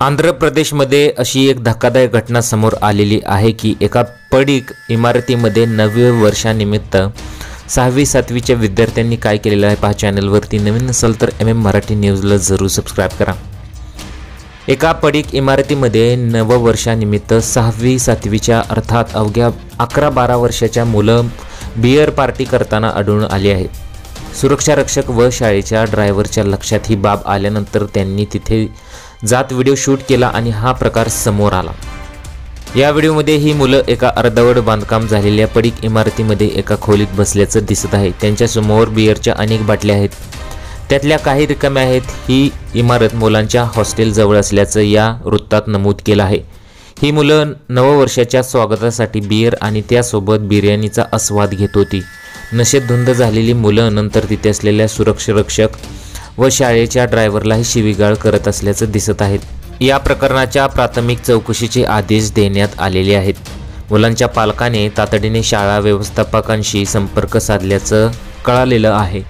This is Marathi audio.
आंध्र प्रदेशमध्ये अशी एक धक्कादायक घटना समोर आलेली आहे की एका पडीक इमारतीमध्ये नवे वर्षानिमित्त 6वी 7वीच्या विद्यार्थ्यांनी काय केलेलं आहे पहा। चॅनलवरती नवीन असाल तर MM मराठी न्यूजला जरूर सबस्क्राइब करा। एका पडीक इमारतीमध्ये नववर्षानिमित्त 6वी 7वीच्या अर्थात अवघ्या 11-12 वर्षाच्या मुलं बियर पार्टी करताना आढळून आली आहे। सुरक्षा रक्षक व शाळेच्या ड्रायव्हरच्या लक्षात ही बाब आल्यानंतर त्यांनी तिथे जात व्हिडिओ शूट केला आणि हा प्रकार समोर आला। या व्हिडिओमध्ये ही मुलं एका अर्धवट बांधकाम झालेल्या पडीक इमारतीमध्ये एका खोलीत बसल्याचं दिसत आहे। त्यांच्या समोर बियरच्या अनेक बाटल्या आहेत, त्यातल्या काही रिकाम्या आहेत। ही इमारत मुलांच्या हॉस्टेल जवळ असल्याचं या वृत्तात नमूद केलं आहे। ही मुलं नववर्षाच्या स्वागतासाठी बियर आणि त्यासोबत बिर्याणीचा आस्वाद घेत होती। नशेत धुंद झालेली मुलं नंतर तिथे असलेल्या सुरक्षा रक्षक व शाळेच्या ड्रायव्हरलाही शिवीगाळ करत असल्याचं दिसत आहे। या प्रकरणाच्या प्राथमिक चौकशीचे आदेश देण्यात आलेले आहेत। मुलांच्या पालकाने तातडीने शाळा व्यवस्थापकांशी संपर्क साधल्याचं कळालेलं आहे।